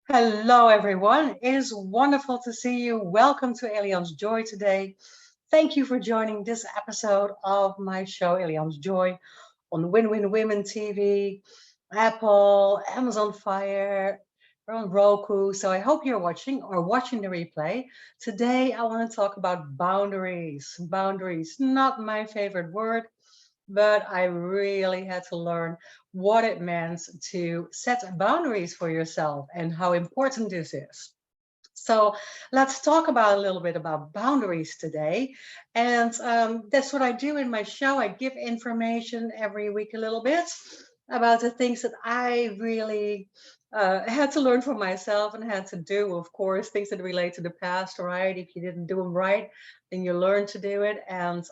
Hello, everyone. It is wonderful to see you. Welcome to Elian's Joy today. Thank you for joining this episode of my show, Elian's Joy, on Win Win Women TV, Apple, Amazon Fire, or on Roku. So I hope you're watching or watching the replay. Today, I want to talk about boundaries. Boundaries, not my favorite word, but I really had to learn what it meant to set boundaries for yourself and how important this is. So let's talk about a little bit about boundaries today. And that's what I do in my show. I give information every week a little bit about the things that I really had to learn for myself and had to do, of course, things that relate to the past, right? If you didn't do them right, then you learn to do it. And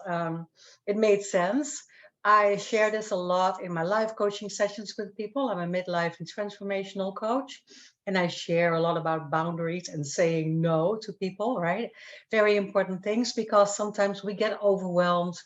it made sense. I share this a lot in my life coaching sessions with people. I'm a midlife and transformational coach, and I share a lot about boundaries and saying no to people, right? Very important things because sometimes we get overwhelmed.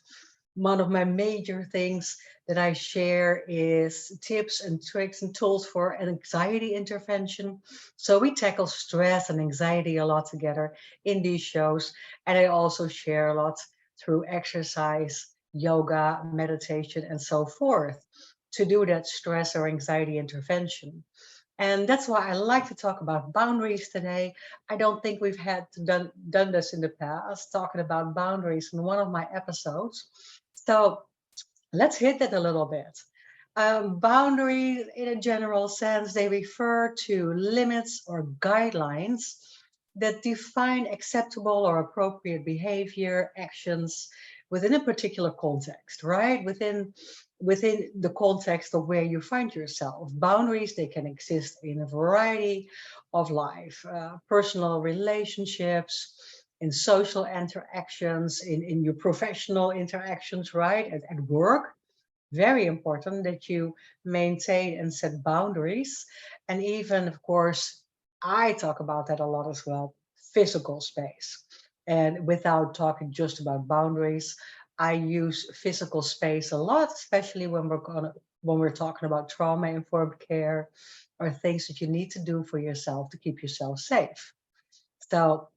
One of my major things that I share is tips and tricks and tools for an anxiety intervention. So we tackle stress and anxiety a lot together in these shows. And I also share a lot through exercise, yoga, meditation, and so forth to do that stress or anxiety intervention. And that's why I like to talk about boundaries today. I don't think we've had done this in the past, talking about boundaries in one of my episodes. So let's hit that a little bit. Boundaries, in a general sense, they refer to limits or guidelines that define acceptable or appropriate behavior, actions within a particular context, right? Within the context of where you find yourself. Boundaries, they can exist in a variety of life, personal relationships, in social interactions, in your professional interactions, right? At work, very important that you maintain and set boundaries. And even, of course, I talk about that a lot as well, physical space. And without talking just about boundaries, I use physical space a lot, especially when we're talking about trauma informed care or things that you need to do for yourself to keep yourself safe. So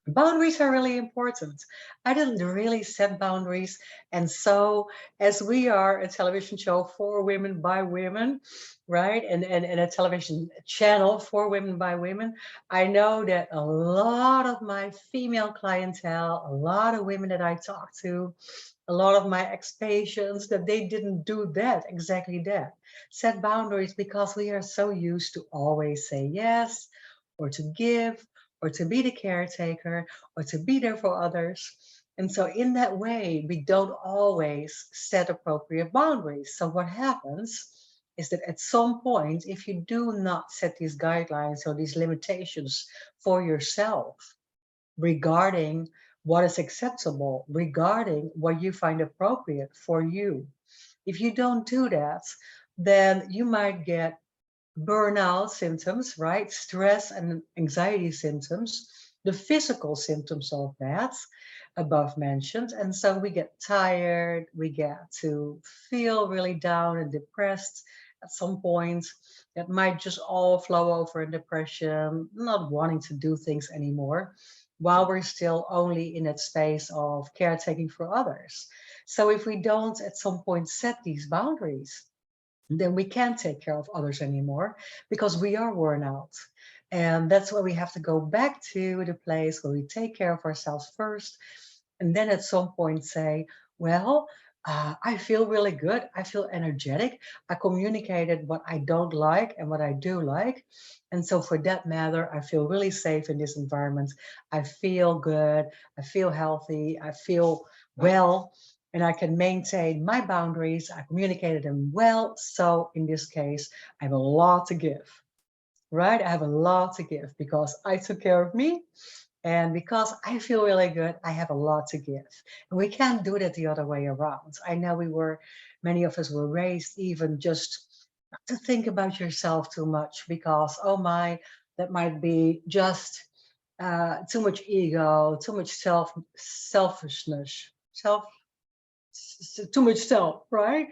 boundaries are really important. I didn't really set boundaries. And so, as we are a television show for women by women, right? And a television channel for women by women, I know that a lot of my female clientele, a lot of women that I talk to, a lot of my ex-patients, that they didn't do that, exactly that. Set boundaries because we are so used to always say yes or to give or to be the caretaker or to be there for others. And so, in that way, we don't always set appropriate boundaries. So, what happens is that at some point, if you do not set these guidelines or these limitations for yourself regarding what is acceptable, regarding what you find appropriate for you, if you don't do that, then you might get burnout symptoms, right? Stress and anxiety symptoms, the physical symptoms of that above mentioned. And so we get tired, we get to feel really down and depressed at some point. That might just all flow over in depression, not wanting to do things anymore, while we're still only in that space of caretaking for others. So if we don't at some point set these boundaries, then we can't take care of others anymore because we are worn out. And that's why we have to go back to the place where we take care of ourselves first. And then at some point say, well, I feel really good. I feel energetic. I communicated what I don't like and what I do like. And so, for that matter, I feel really safe in this environment. I feel good. I feel healthy. I feel well, and I can maintain my boundaries. I communicated them well. So in this case, I have a lot to give, right? I have a lot to give because I took care of me. And because I feel really good, I have a lot to give. And we can't do that the other way around. I know many of us were raised even just not to think about yourself too much because, oh my, that might be just too much ego, too much selfishness, too much self, right?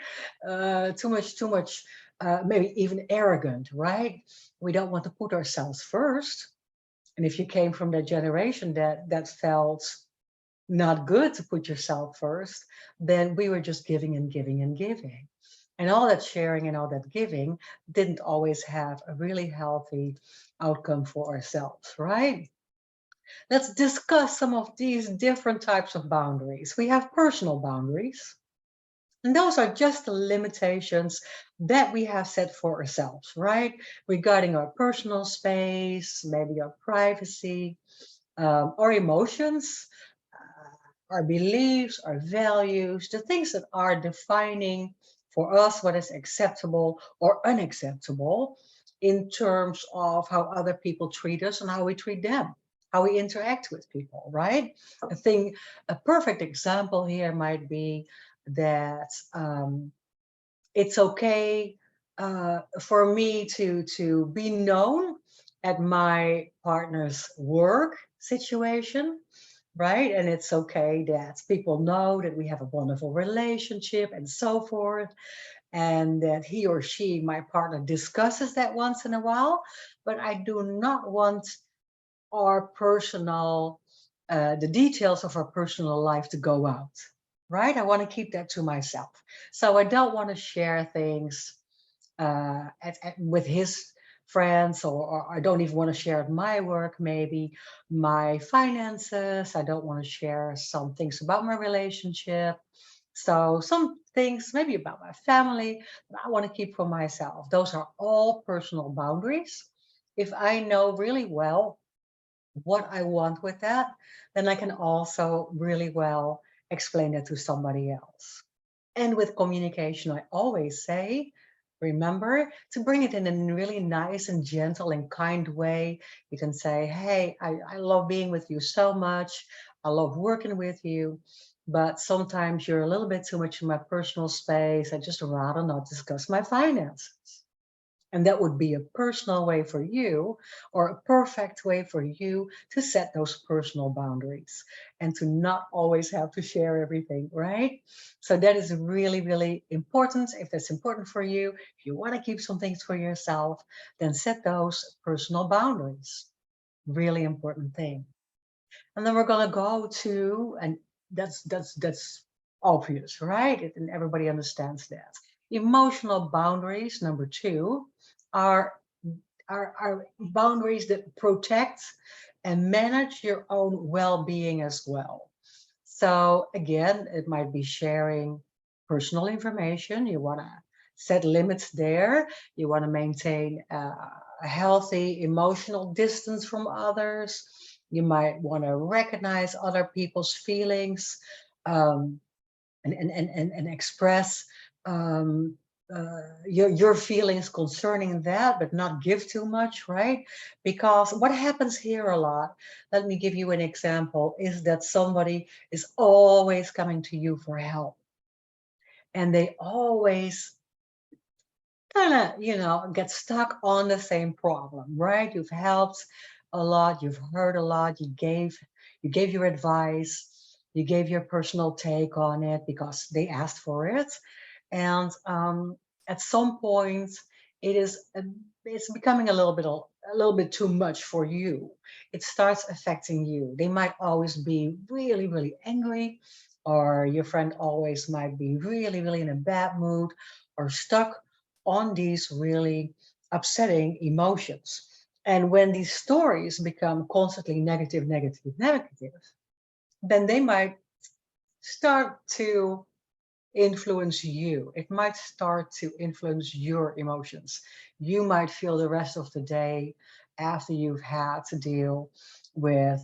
Too much maybe even arrogant, right? We don't want to put ourselves first. And if you came from that generation that felt not good to put yourself first, then we were just giving and giving and giving. And all that sharing and all that giving didn't always have a really healthy outcome for ourselves, right? Let's discuss some of these different types of boundaries. We have personal boundaries, and those are just the limitations that we have set for ourselves, right? Regarding our personal space, maybe our privacy, our emotions, our beliefs, our values, the things that are defining for us what is acceptable or unacceptable in terms of how other people treat us and how we treat them, how we interact with people, right? A perfect example here might be that it's okay for me to be known at my partner's work situation, right? And it's okay that people know that we have a wonderful relationship and so forth, and that he or she, my partner, discusses that once in a while. But I do not want our personal, the details of our personal life to go out, right? I want to keep that to myself. So I don't want to share things with his friends, or I don't even want to share my work, maybe my finances. I don't want to share some things about my relationship. So some things maybe about my family that I want to keep for myself. Those are all personal boundaries. If I know really well what I want with that, then I can also really well explain it to somebody else. And with communication, I always say, remember to bring it in a really nice and gentle and kind way. You can say, hey, I love being with you so much. I love working with you. But sometimes you're a little bit too much in my personal space. I just rather not discuss my finances. And that would be a personal way for you, or a perfect way for you to set those personal boundaries and to not always have to share everything, right? So that is really, really important. If that's important for you, if you want to keep some things for yourself, then set those personal boundaries. Really important thing. And then we're going to go to, and that's obvious, right? And everybody understands that. Emotional boundaries, number two, are are boundaries that protect and manage your own well-being as well. So again, it might be sharing personal information. You want to set limits there. You want to maintain a healthy emotional distance from others. You might want to recognize other people's feelings, um, and express um, your feelings concerning that, but not give too much, right? Because what happens here a lot, let me give you an example, is that somebody is always coming to you for help. And they always kind of, get stuck on the same problem, right? You've helped a lot, you've heard a lot, you gave your advice, you gave your personal take on it because they asked for it. And at some point, it is it's becoming a little bit too much for you. It starts affecting you. They might always be really, really angry, or your friend always might be really, really in a bad mood, or stuck on these really upsetting emotions. And when these stories become constantly negative, negative, negative, then they might start to influence you. It might start to influence your emotions. You might feel the rest of the day, after you've had to deal with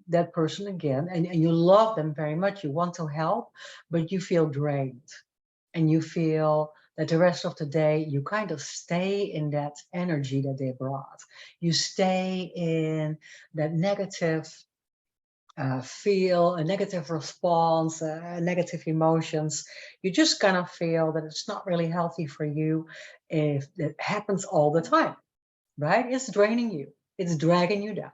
that person again, and you love them very much, you want to help, but you feel drained, and you feel that the rest of the day you kind of stay in that energy that they brought. You stay in that negative feel, a negative response, negative emotions. You just kind of feel that it's not really healthy for you if it happens all the time, right? It's draining you, it's dragging you down.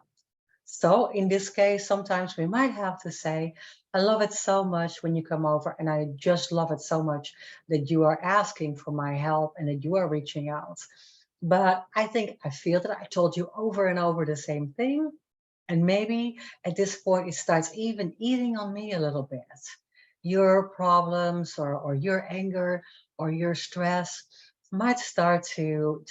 So in this case, sometimes we might have to say, I love it so much when you come over, and I just love it so much that you are asking for my help and that you are reaching out. But I think I feel that I told you over and over the same thing. And maybe at this point, it starts even eating on me a little bit. Your problems or your anger or your stress might start to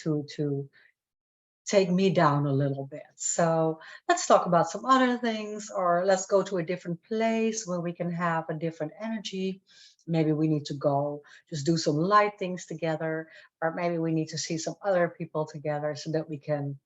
take me down a little bit. So let's talk about some other things, or let's go to a different place where we can have a different energy. Maybe we need to go just do some light things together, or maybe we need to see some other people together so that we can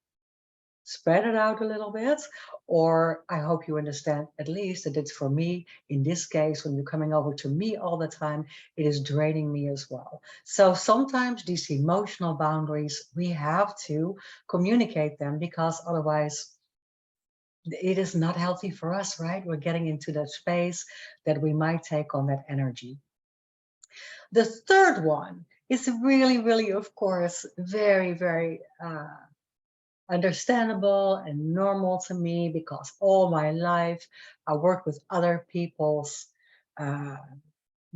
spread it out a little bit. Or I hope you understand at least that it's for me, in this case, when you're coming over to me all the time, it is draining me as well. So sometimes these emotional boundaries, we have to communicate them, because otherwise it is not healthy for us, right? We're getting into that space that we might take on that energy. The third one is really, really, of course, very, very understandable and normal to me, because all my life I worked with other people's uh,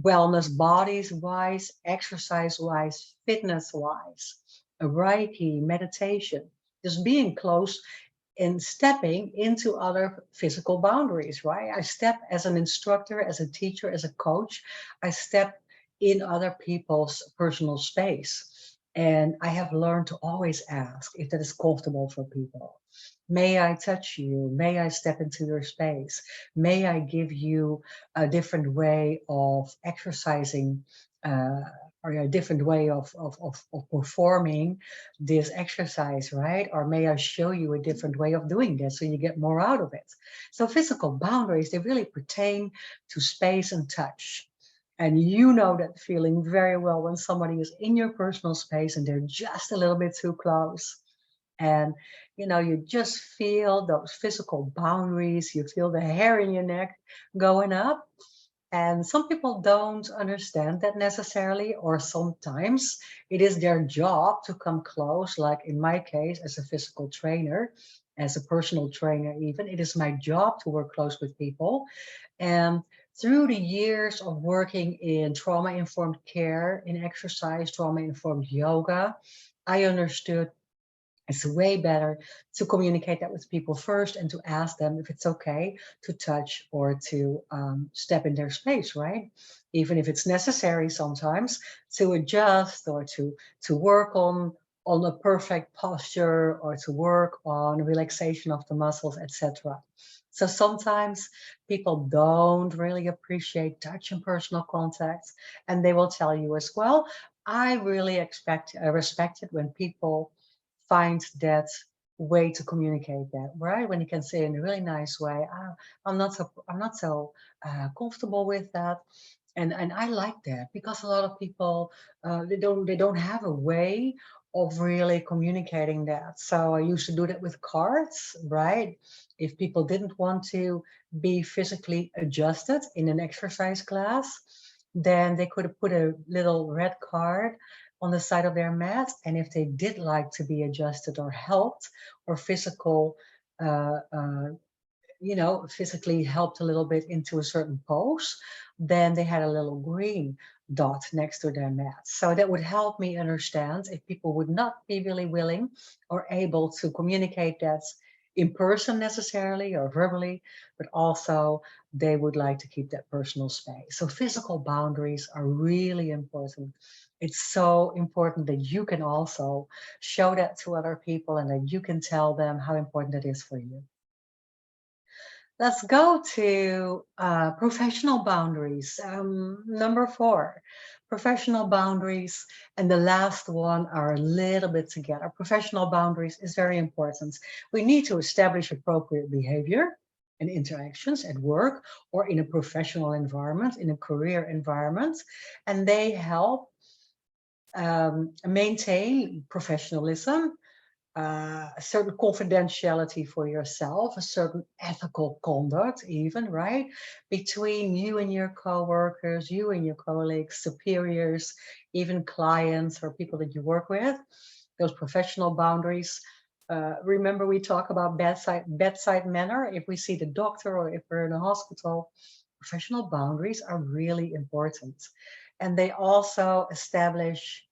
wellness, bodies wise, exercise wise, fitness wise, Reiki, meditation, just being close in stepping into other physical boundaries, right? I step as an instructor, as a teacher, as a coach. I step in other people's personal space. And I have learned to always ask if that is comfortable for people. May I touch you? May I step into your space? May I give you a different way of exercising? Uh, or a different way of performing this exercise, right? Or may I show you a different way of doing this so you get more out of it? So physical boundaries, they really pertain to space and touch. And you know that feeling very well when somebody is in your personal space and they're just a little bit too close. And you just feel those physical boundaries, you feel the hair in your neck going up. And some people don't understand that necessarily, or sometimes it is their job to come close. Like in my case, as a physical trainer, as a personal trainer, even, it is my job to work close with people. And through the years of working in trauma informed care, in exercise, trauma informed yoga, I understood it's way better to communicate that with people first and to ask them if it's okay to touch or to step in their space, right? Even if it's necessary sometimes to adjust or to work on a perfect posture or to work on relaxation of the muscles, etc. So sometimes people don't really appreciate touch and personal contact, and they will tell you as well. I really respect it when people find that way to communicate that, right? When you can say in a really nice way, I'm not so comfortable with that. And I like that, because a lot of people they don't have a way of really communicating that. So I used to do that with cards, right? If people didn't want to be physically adjusted in an exercise class, then they could have put a little red card on the side of their mat. And if they did like to be adjusted or helped or uh, uh, physically helped a little bit into a certain pose, then they had a little green dot next to their mat. So that would help me understand if people would not be really willing or able to communicate that in person necessarily or verbally, but also they would like to keep that personal space. So physical boundaries are really important. It's so important that you can also show that to other people and that you can tell them how important it is for you. Let's go to professional boundaries. Number four, professional boundaries. And the last one are a little bit together. Professional boundaries is very important. We need to establish appropriate behavior and interactions at work or in a professional environment, in a career environment. And they help maintain professionalism, a certain confidentiality for yourself, a certain ethical conduct, even, right? Between you and your coworkers, you and your colleagues, superiors, even clients or people that you work with, those professional boundaries Remember, we talk about bedside manner. If we see the doctor or if we're in a hospital, professional boundaries are really important. And they also establish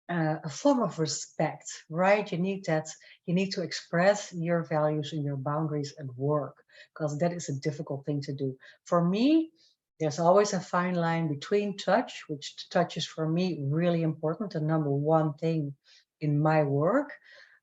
a form of respect, right? You need to express your values and your boundaries at work because that is a difficult thing to do. For me, there's always a fine line between touch, which touch is for me really important, the number one thing in my work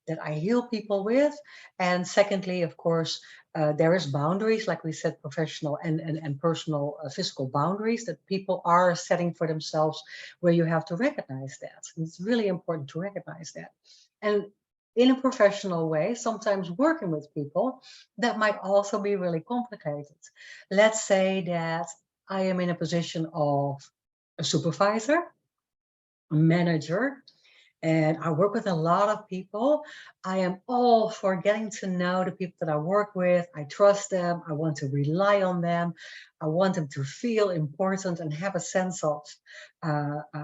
that I heal people with. And secondly, of course, there is boundaries, like we said, professional and personal physical boundaries that people are setting for themselves where you have to recognize that. It's really important to recognize that. And in a professional way, sometimes working with people, that might also be really complicated. Let's say that I am in a position of a supervisor, a manager, and I work with a lot of people. I am all for getting to know the people that I work with. I trust them. I want to rely on them. I want them to feel important and have a sense of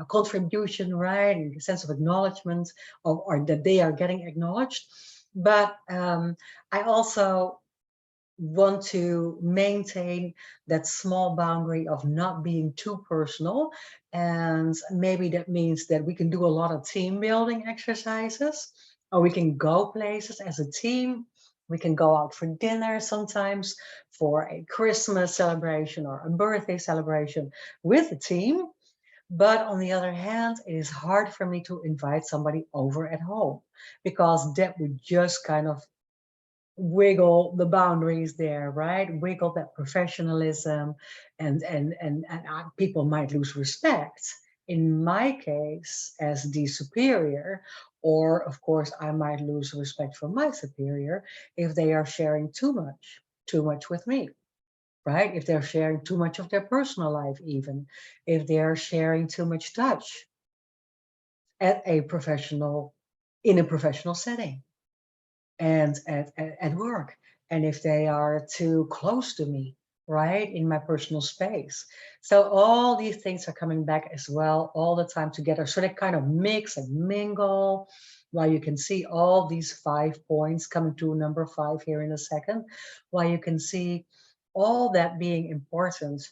contribution, right? And a sense of acknowledgement, or that they are getting acknowledged. But I also want to maintain that small boundary of not being too personal. And maybe that means that we can do a lot of team building exercises, or we can go places as a team. We can go out for dinner sometimes for a Christmas celebration or a birthday celebration with the team. But on the other hand, it is hard for me to invite somebody over at home because that would just kind of wiggle the boundaries there, right? Wiggle that professionalism, and people might lose respect. In my case, as the superior, or of course, I might lose respect for my superior if they are sharing too much with me, right? If they're sharing too much of their personal life, even if they're sharing too much touch at a professional, in a professional setting and at work, and if they are too close to me, right, in my personal space. So all these things are coming back as well all the time together. So they kind of mix and mingle. While you can see all these 5 points coming to number 5 here in a second, while you can see all that being important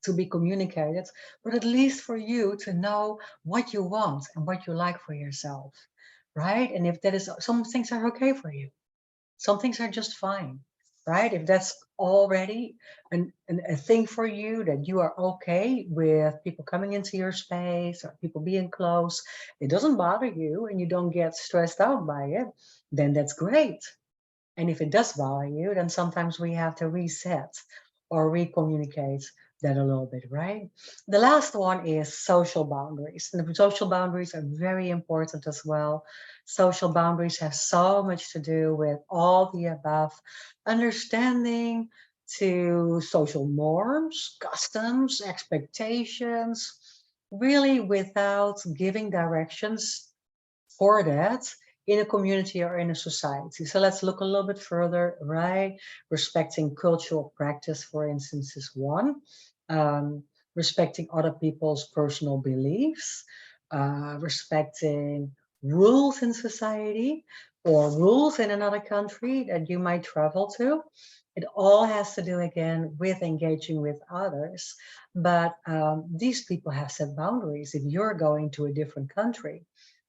to be communicated, but at least for you to know what you want and what you like for yourself, right? And if that is, some things are okay for you, some things are just fine, right? If that's already a thing for you, that you are okay with people coming into your space or people being close, it doesn't bother you and you don't get stressed out by it, then that's great. And if it does bother you, then sometimes we have to reset or recommunicate that a little bit, right? The last one is social boundaries. And the social boundaries are very important as well. Social boundaries have so much to do with all the above, understanding to social norms, customs, expectations, really without giving directions for that in a community or in a society. So let's look a little bit further, right? Respecting cultural practice, for instance, is one. Respecting other people's personal beliefs, respecting rules in society or rules in another country that you might travel to. It all has to do again with engaging with others. But these people have set boundaries. If you're going to a different country,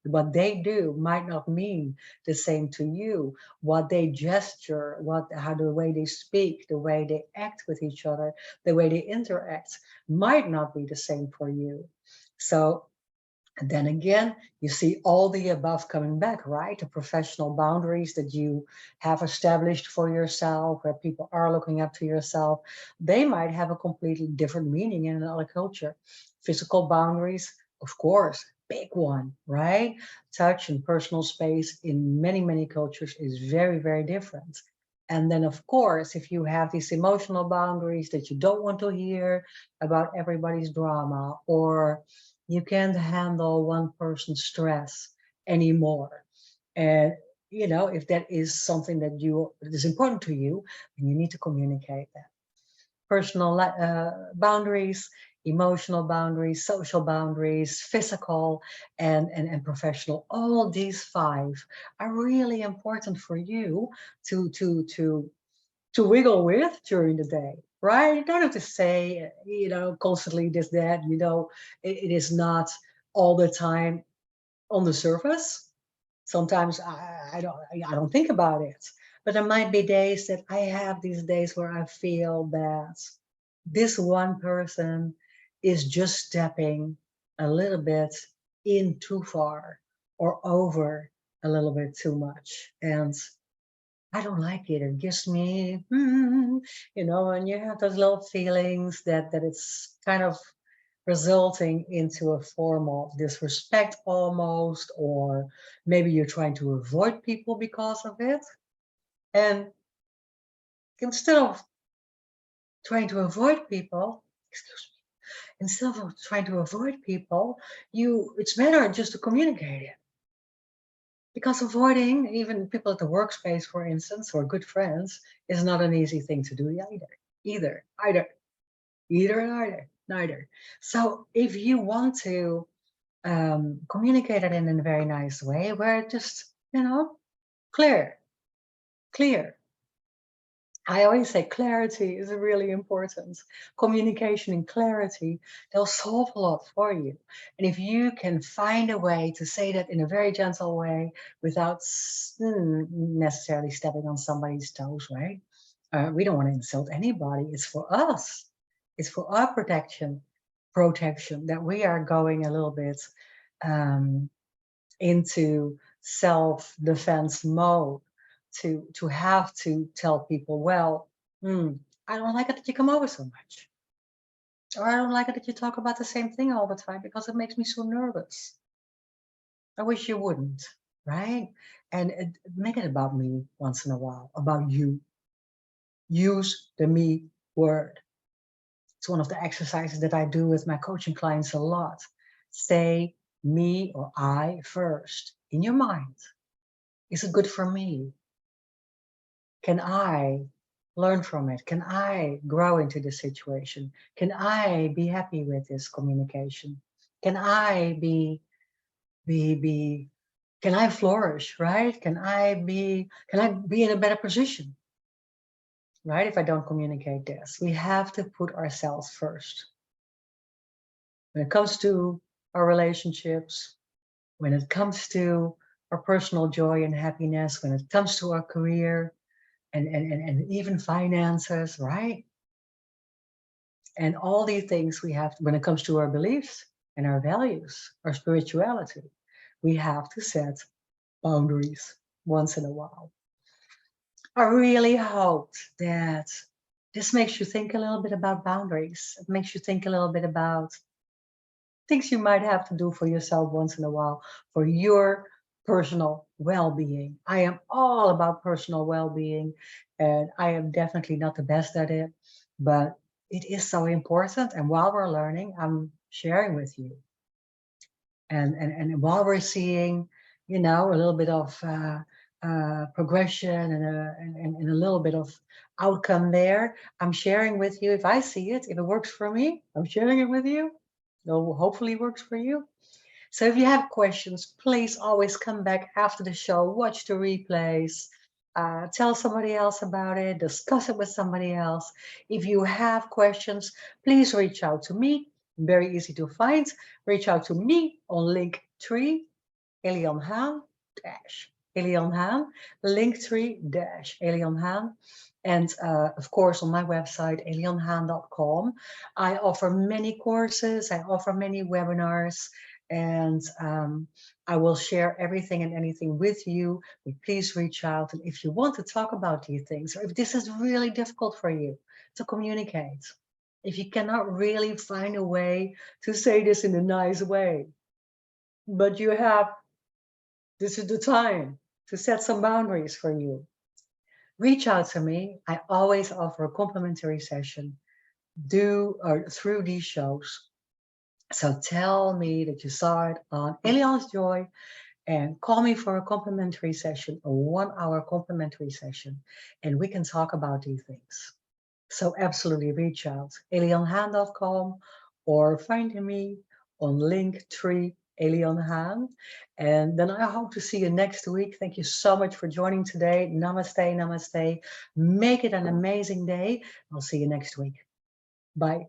what they do might not mean the same to you. What they gesture, how the way they speak, the way they act with each other, the way they interact might not be the same for you. So then again, you see all the above coming back, right? The professional boundaries that you have established for yourself, where people are looking up to yourself, they might have a completely different meaning in another culture. Physical boundaries, of course, big one, right? Touch and personal space in many, many cultures is very, very different. And then, of course, if you have these emotional boundaries that you don't want to hear about everybody's drama, or you can't handle one person's stress anymore. And if that is something that is important to you, then you need to communicate that. Personal boundaries emotional boundaries, social boundaries, physical and professional. All these five are really important for you to wiggle with during the day, right? You don't have to say, constantly this, that, it is not all the time on the surface. Sometimes I don't think about it, but there might be days that I have these days where I feel that this one person is just stepping a little bit in too far or over a little bit too much. And I don't like it. It gives me, and you have those little feelings that it's kind of resulting into a form of disrespect almost, or maybe you're trying to avoid people because of it. And instead of trying to avoid people, excuse me, instead of trying to avoid people, it's better just to communicate it. Because avoiding even people at the workspace, for instance, or good friends, is not an easy thing to do either. Neither. So if you want to communicate it in a very nice way, where it just, clear, clear. I always say clarity is really important. Communication and clarity, they'll solve a lot for you. And if you can find a way to say that in a very gentle way without necessarily stepping on somebody's toes, right? We don't want to insult anybody. It's for us. It's for our protection that we are going a little bit into self-defense mode to have to tell people, well, I don't like it that you come over so much. Or I don't like it that you talk about the same thing all the time because it makes me so nervous. I wish you wouldn't, right? And make it about me once in a while, about you. Use the me word. It's one of the exercises that I do with my coaching clients a lot. Say me or I first in your mind. Is it good for me? Can I learn from it? Can I grow into this situation? Can I be happy with this communication? Can I be can I flourish, right? Can I be in a better position, right? If I don't communicate this, we have to put ourselves first. When it comes to our relationships, when it comes to our personal joy and happiness, when it comes to our career, and even finances, right? And all these things we have, when it comes to our beliefs and our values, our spirituality, we have to set boundaries once in a while. I really hope that this makes you think a little bit about boundaries. It makes you think a little bit about things you might have to do for yourself once in a while for your personal well-being. I am all about personal well-being, and I am definitely not the best at it, but it is so important. And while we're learning, I'm sharing with you. And while we're seeing, a little bit of progression and a little bit of outcome there, I'm sharing with you. If I see it, if it works for me, I'm sharing it with you. It hopefully works for you. So if you have questions, please always come back after the show, watch the replays, tell somebody else about it, discuss it with somebody else. If you have questions, please reach out to me. Very easy to find. Reach out to me on Linktree, Elian Haan dash Elian Haan, Linktree dash Elian Haan. And of course, on my website, elianhaan.com, I offer many courses, I offer many webinars, and I will share everything and anything with you. But please reach out. And if you want to talk about these things, or if this is really difficult for you to communicate, if you cannot really find a way to say this in a nice way, but this is the time to set some boundaries for you, reach out to me. I always offer a complimentary session through these shows. So tell me that you saw it on Elian's Joy and call me for a complimentary session, a 1-hour complimentary session, and we can talk about these things. So absolutely reach out, elianhaan.com or find me on Linktree Elian Haan. And then I hope to see you next week. Thank you so much for joining today. Namaste, namaste. Make it an amazing day. I'll see you next week. Bye.